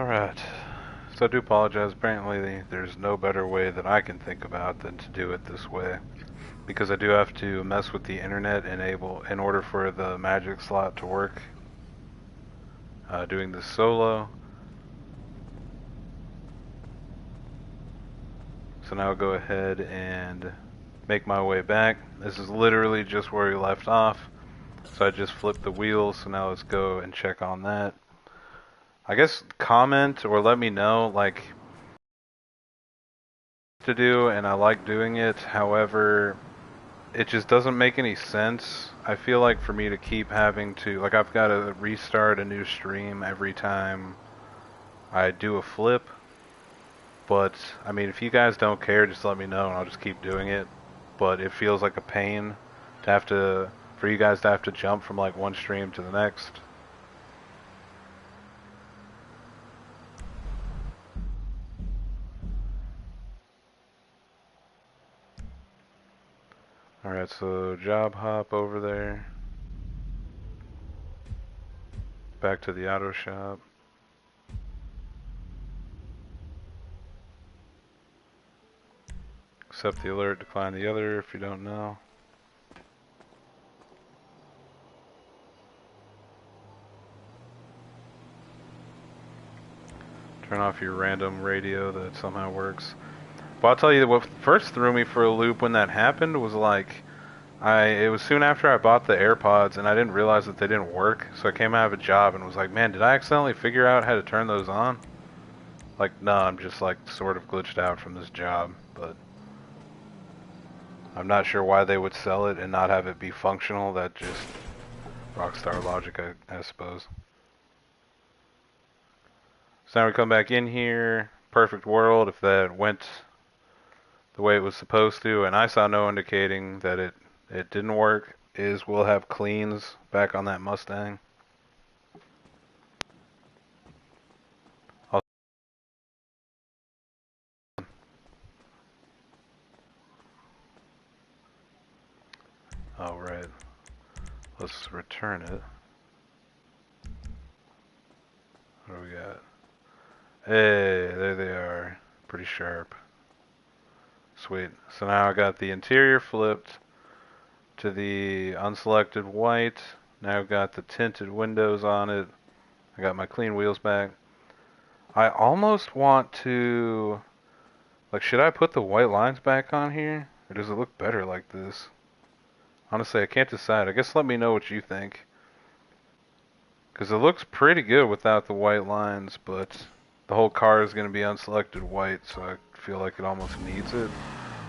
Alright, so I do apologize. Apparently, there's no better way that I can think about than to do it this way. Because I do have to mess with the internet in order for the magic slot to work. Doing this solo. So now I'll go ahead and make my way back. This is literally just where we left off. So I just flipped the wheels, so now let's go and check on that. I guess comment or let me know, like, to do, and I like doing it. However, it just doesn't make any sense. I feel like for me to keep having to, like, I've got to restart a new stream every time I do a flip. But, I mean, if you guys don't care, just let me know and I'll just keep doing it. But it feels like a pain to have to, for you guys to have to jump from, like, one stream to the next. Alright, so job hop over there. Back to the auto shop. Accept the alert, decline the other if you don't know. Turn off your random radio that somehow works. But I'll tell you what first threw me for a loop when that happened was like, it was soon after I bought the AirPods and I didn't realize that they didn't work. So I came out of a job and was like, man, did I accidentally figure out how to turn those on? Like, no, I'm just like sort of glitched out from this job, but I'm not sure why they would sell it and not have it be functional. That just Rockstar logic, I suppose. So now we come back in here. Perfect world. If that went the way it was supposed to, and I saw no indicating that it didn't work, is we'll have cleans back on that Mustang. Oh, right. Let's return it. What do we got? Hey, there they are. Pretty sharp. Sweet. So now I got the interior flipped to the unselected white. Now I've got the tinted windows on it. I got my clean wheels back. I almost want to, like, should I put the white lines back on here? Or does it look better like this? Honestly, I can't decide. I guess let me know what you think. Because it looks pretty good without the white lines, but the whole car is going to be unselected white, so I feel like it almost needs it.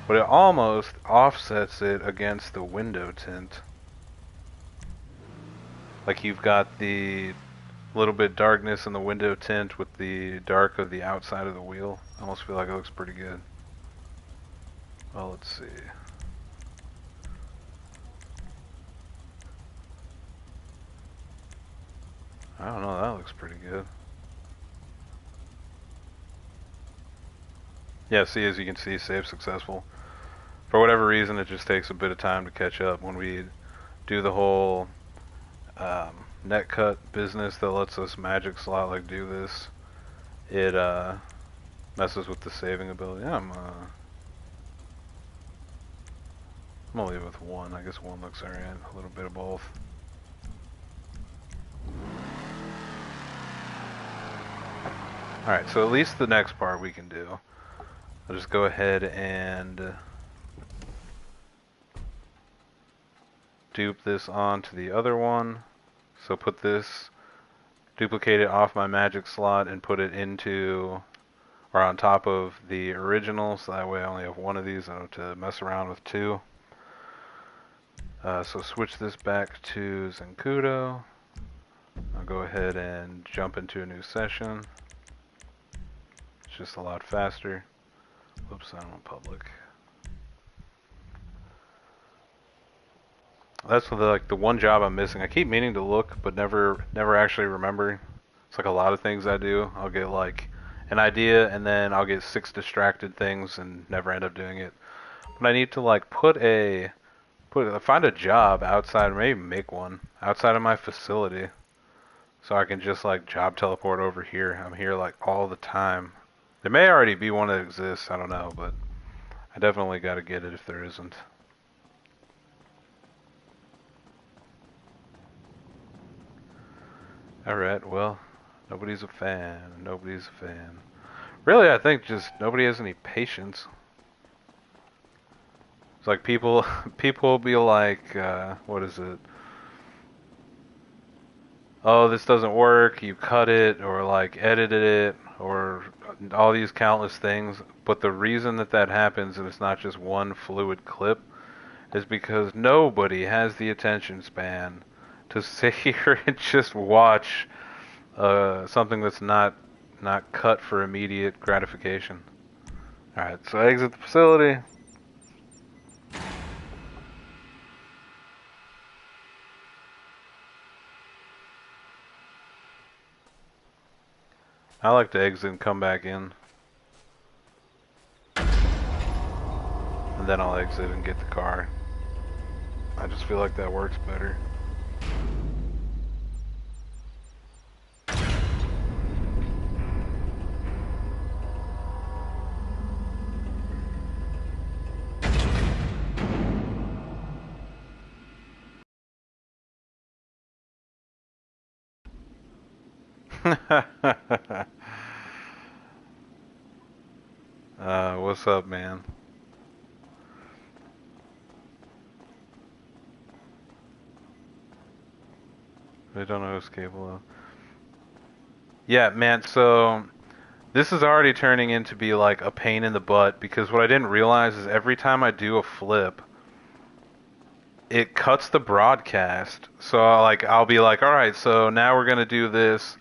But it almost offsets it against the window tint. Like you've got the little bit darkness in the window tint with the dark of the outside of the wheel. I almost feel like it looks pretty good. Well, let's see. I don't know, that looks pretty good. Yeah, see, as you can see, save successful. For whatever reason, it just takes a bit of time to catch up. When we do the whole net cut business that lets us magic slot like do this, it messes with the saving ability. Yeah, I'm gonna leave it with one. I guess one looks alright. A little bit of both. Alright, so at least the next part we can do. I'll just go ahead and dupe this onto the other one. So put this, duplicate it off my magic slot and put it into, or on top of the original, so that way I only have one of these. I don't have to mess around with two. So switch this back to Zenkudo. I'll go ahead and jump into a new session. It's just a lot faster. Whoops, I don't want public. That's the one job I'm missing. I keep meaning to look, but never actually remember. It's like a lot of things I do. I'll get like an idea, and then I'll get 6 distracted things, and never end up doing it. But I need to like find a job outside, or maybe make one outside of my facility. So I can just like job teleport over here. I'm here like all the time. There may already be one that exists, I don't know, but I definitely gotta get it if there isn't. Alright, well, nobody's a fan. Nobody's a fan. Really, I think just nobody has any patience. It's like people, people will be like, what is it? Oh, this doesn't work. You cut it, or like edited it, or all these countless things. But the reason that that happens, and it's not just one fluid clip, is because nobody has the attention span to sit here and just watch something that's not cut for immediate gratification. All right, so exit the facility. I like to exit and come back in, and then I'll exit and get the car. I just feel like that works better. What's up, man? I don't know who's capable of. Yeah, man, so this is already turning into be like a pain in the butt because what I didn't realize is every time I do a flip, it cuts the broadcast. So I'll be like, all right, so now we're gonna do this,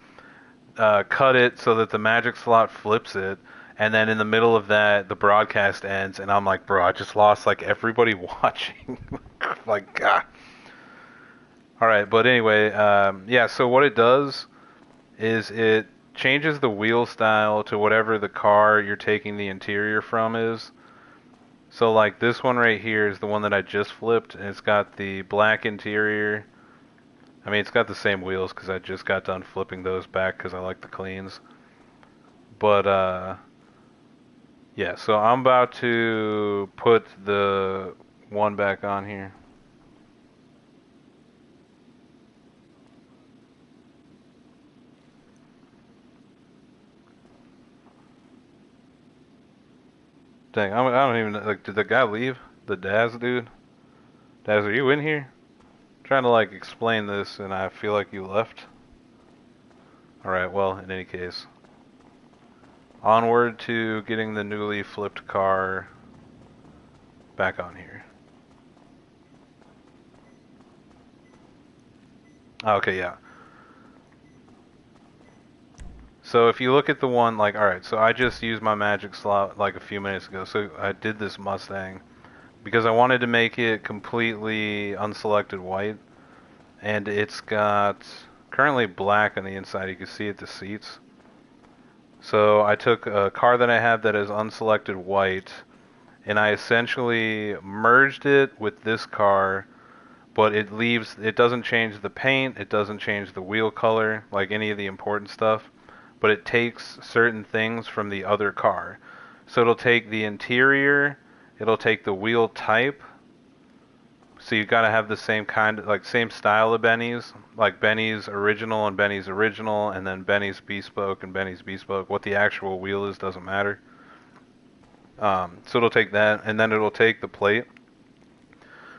cut it so that the magic slot flips it, and then in the middle of that, the broadcast ends, and I'm like, bro, I just lost like everybody watching. Like, God. All right, but anyway, yeah. So what it does is it changes the wheel style to whatever the car you're taking the interior from is. So like this one right here is the one that I just flipped, and it's got the black interior. I mean, it's got the same wheels because I just got done flipping those back because I like the cleans. But yeah, so I'm about to put the one back on here. Dang, I don't even like. Did the guy leave? The Daz dude? Daz, are you in here? I'm trying to like explain this, and I feel like you left. All right. Well, in any case, onward to getting the newly flipped car back on here. Okay, yeah. So if you look at the one, like, alright, so I just used my magic slot like a few minutes ago. So I did this Mustang because I wanted to make it completely unselected white. And it's got currently black on the inside. You can see it, the seats. So I took a car that I have that is unselected white, and I essentially merged it with this car, but it doesn't change the paint, it doesn't change the wheel color, like any of the important stuff, but it takes certain things from the other car. So it'll take the interior, it'll take the wheel type, so you gotta have the same kind, like same style of Benny's, like Benny's original and Benny's original, and then Benny's bespoke and Benny's bespoke. What the actual wheel is doesn't matter. So it'll take that, and then it'll take the plate.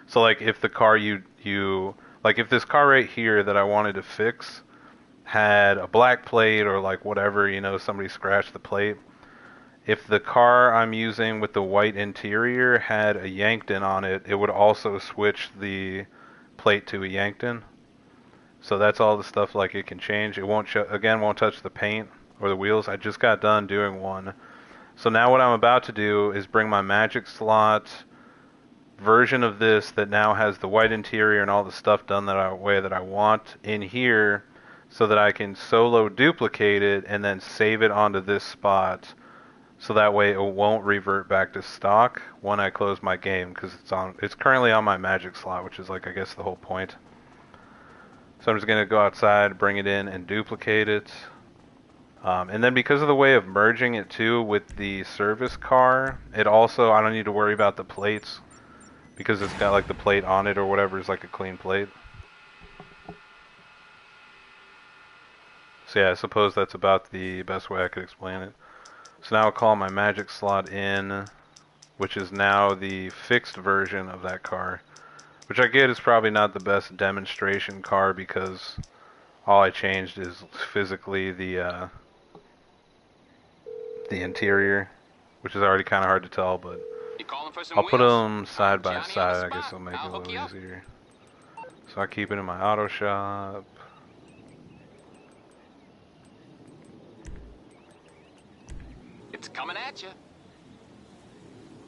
So like if the car you like if this car right here that I wanted to fix had a black plate or like whatever, somebody scratched the plate. If the car I'm using with the white interior had a Yankton on it, it would also switch the plate to a Yankton. So that's all the stuff like it can change. It won't touch the paint or the wheels. I just got done doing one. So now what I'm about to do is bring my magic slot version of this that now has the white interior and all the stuff done way that I want in here so that I can solo duplicate it and then save it onto this spot so that way it won't revert back to stock when I close my game because it's currently on my magic slot, which is like I guess the whole point. So I'm just going to go outside, bring it in, and duplicate it. And then because of the way of merging it too with the service car, it also, I don't need to worry about the plates because it's got like the plate on it or whatever is like a clean plate. So yeah, I suppose that's about the best way I could explain it. So now I'll call my magic slot in, which is now the fixed version of that car. Which I get is probably not the best demonstration car because all I changed is physically the interior, which is already kind of hard to tell, but I'll put them side by side. I guess it'll make it a little easier. So I keep it in my auto shop. It's coming at you.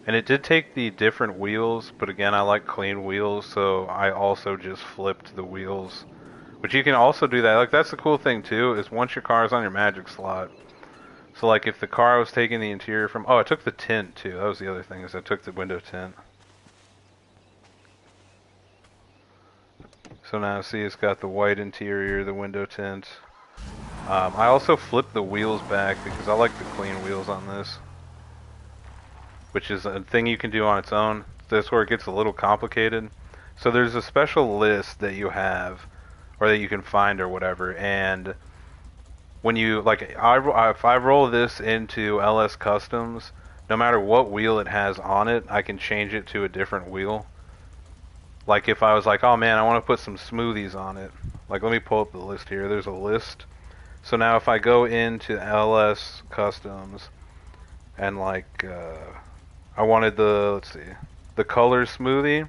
And it did take the different wheels, but again, I like clean wheels, so I also just flipped the wheels. Which you can also do that. Like, that's the cool thing, too, is once your car is on your magic slot. So, like, if the car was taking the interior from... Oh, I took the tint, too. That was the other thing, is I took the window tint. So now, see, it's got the white interior, the window tint. I also flipped the wheels back because I like the clean wheels on this. Which is a thing you can do on its own. That's where it gets a little complicated. So there's a special list that you have, or that you can find or whatever, and when you, like, if I roll this into LS Customs, no matter what wheel it has on it, I can change it to a different wheel. Like if I was like, oh man, I want to put some smoothies on it. Like, let me pull up the list here. There's a list. So now if I go into LS Customs and like, I wanted the, let's see, the color smoothie,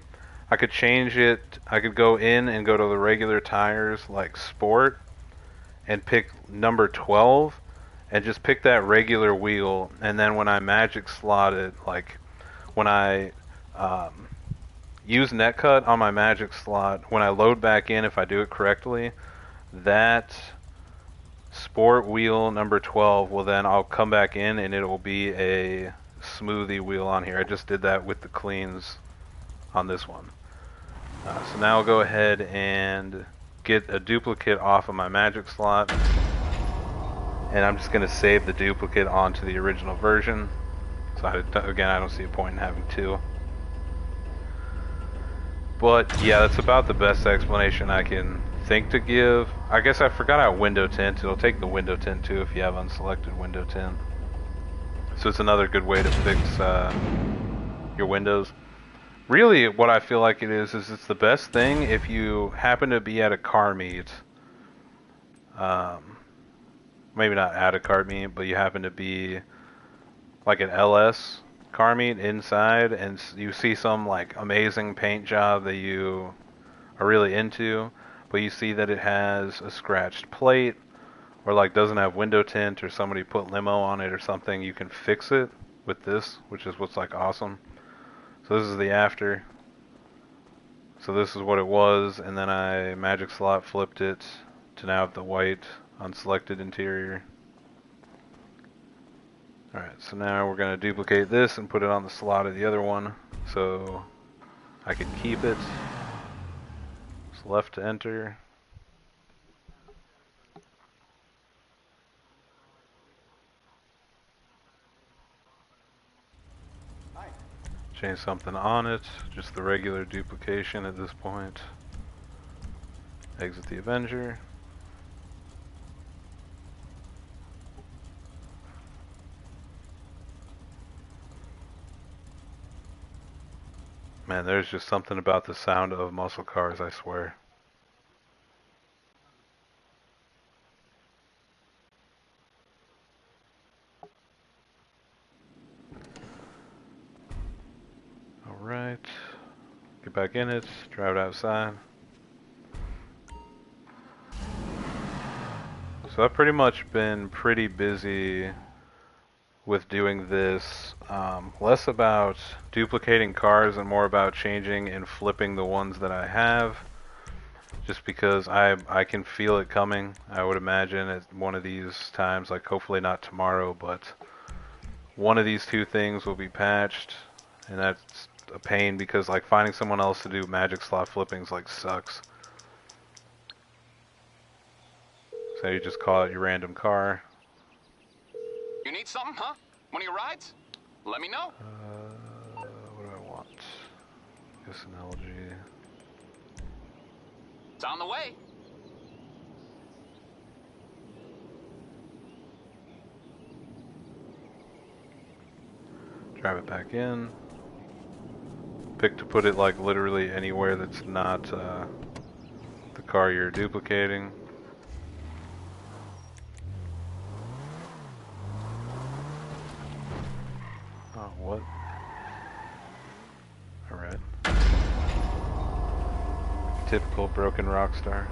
I could change it. I could go in and go to the regular tires like Sport and pick number 12 and just pick that regular wheel, and then when I magic slot it, like when I use netcut on my magic slot, when I load back in, if I do it correctly, that Sport wheel number 12 will then, I'll come back in and it will be a smoothie wheel on here. I just did that with the cleans on this one. So now I'll go ahead and get a duplicate off of my magic slot, and I'm just going to save the duplicate onto the original version. So again, I don't see a point in having two. But yeah, that's about the best explanation I can think to give. I guess I forgot how window tint. It'll take the window tint too if you have unselected window tint. So it's another good way to fix your windows. Really, what I feel like it is it's the best thing if you happen to be at a car meet. Maybe not at a car meet, but you happen to be like an LS car meet inside, and you see some like amazing paint job that you are really into, but you see that it has a scratched plate, or like doesn't have window tint, or somebody put limo on it or something. You can fix it with this, which is what's like awesome. So this is the after. So this is what it was, and then I magic slot flipped it to now have the white unselected interior. Alright, so now we're going to duplicate this and put it on the slot of the other one so I can keep it. It's left to enter. Change something on it, just the regular duplication at this point. Exit the Avenger. Man, there's just something about the sound of muscle cars, I swear. Alright. Get back in it, drive it outside. So I've pretty much been pretty busy with doing this, less about duplicating cars and more about changing and flipping the ones that I have, just because I can feel it coming. I would imagine at one of these times, like hopefully not tomorrow, but one of these two things will be patched, and that's a pain because like finding someone else to do magic slot flippings like sucks. So you just call it your random car. You need something, huh? One of your rides? Let me know. What do I want? Guess analogy. It's on the way. Drive it back in. Pick to put it like literally anywhere that's not the car you're duplicating. Oh, what? Alright. Typical broken rock star.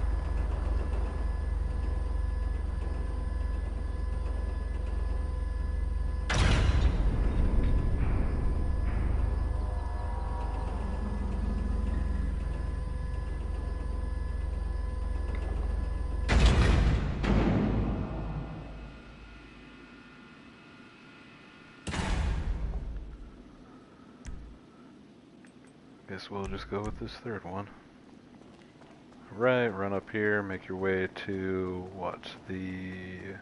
Guess we'll just go with this third one. Right, run up here, make your way to what? The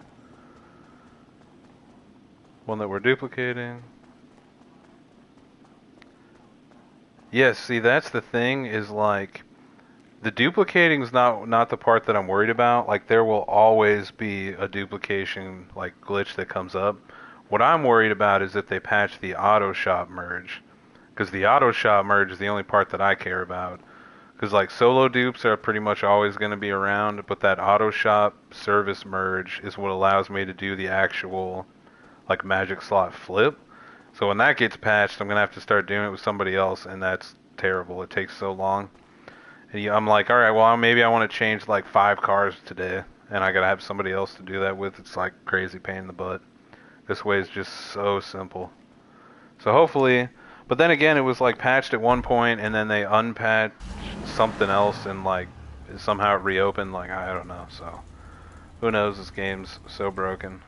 one that we're duplicating. Yes, see that's the thing is like the duplicating is not the part that I'm worried about. Like there will always be a duplication like glitch that comes up. What I'm worried about is if they patch the auto shop merge, because the auto shop merge is the only part that I care about. Because like solo dupes are pretty much always going to be around, but that auto shop service merge is what allows me to do the actual like magic slot flip. So when that gets patched, I'm going to have to start doing it with somebody else, and that's terrible. It takes so long. And I'm like, all right, well maybe I want to change like 5 cars today, and I got to have somebody else to do that with. It's like crazy pain in the butt. This way is just so simple. So hopefully, but then again, it was like patched at one point, and then they unpatched something else, and like somehow it reopened. Like I don't know. So who knows? This game's so broken.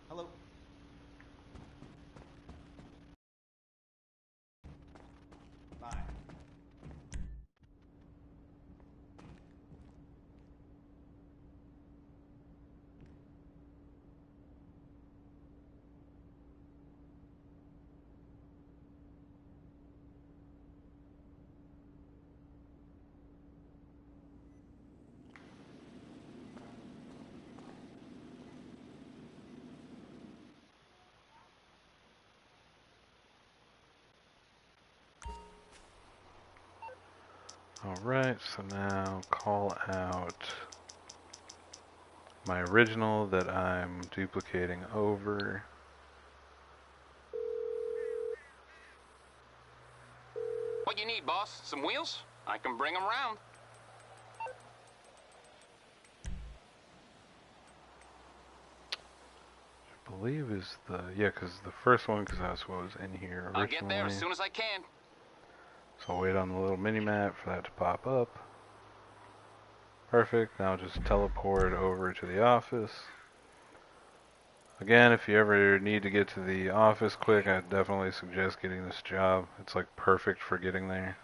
Hello. Bye. All right. So now call out my original that I'm duplicating over. What you need, boss? Some wheels? I can bring them round. I believe is the because the first one because that's what was in here I'll get there as originally. soon as I can. So I'll wait on the little mini map for that to pop up. Perfect. Now just teleport over to the office. Again, if you ever need to get to the office quick, I definitely suggest getting this job. It's like perfect for getting there.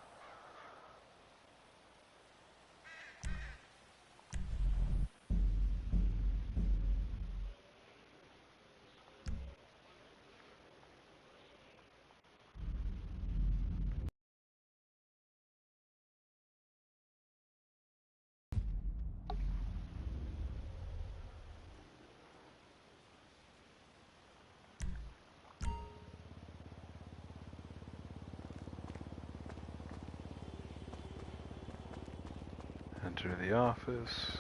Enter the office.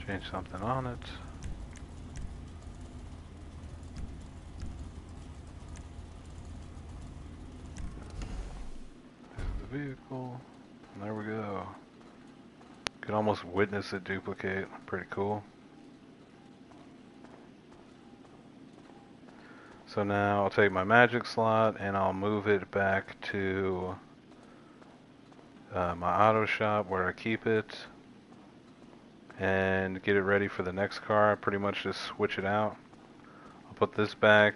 Change something on it. There's the vehicle. And there we go. Could almost witness it duplicate. Pretty cool. So now I'll take my magic slot and I'll move it back to my auto shop where I keep it and get it ready for the next car. I pretty much just switch it out. I'll put this back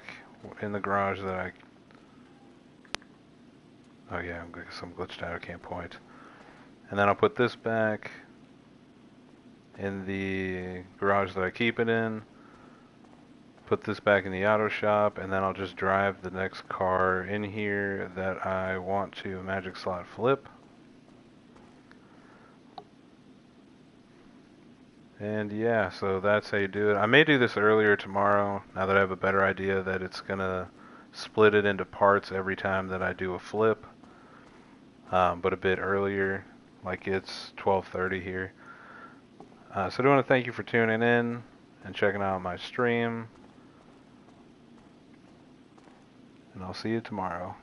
in the garage that I... Oh yeah, I guess I'm glitched out, I can't point. And then I'll put this back in the garage that I keep it in. Put this back in the auto shop, and then I'll just drive the next car in here that I want to magic slot flip. And yeah, so that's how you do it. I may do this earlier tomorrow, now that I have a better idea that it's gonna split it into parts every time that I do a flip. But a bit earlier, like it's 12:30 here. So I do want to thank you for tuning in and checking out my stream. And I'll see you tomorrow.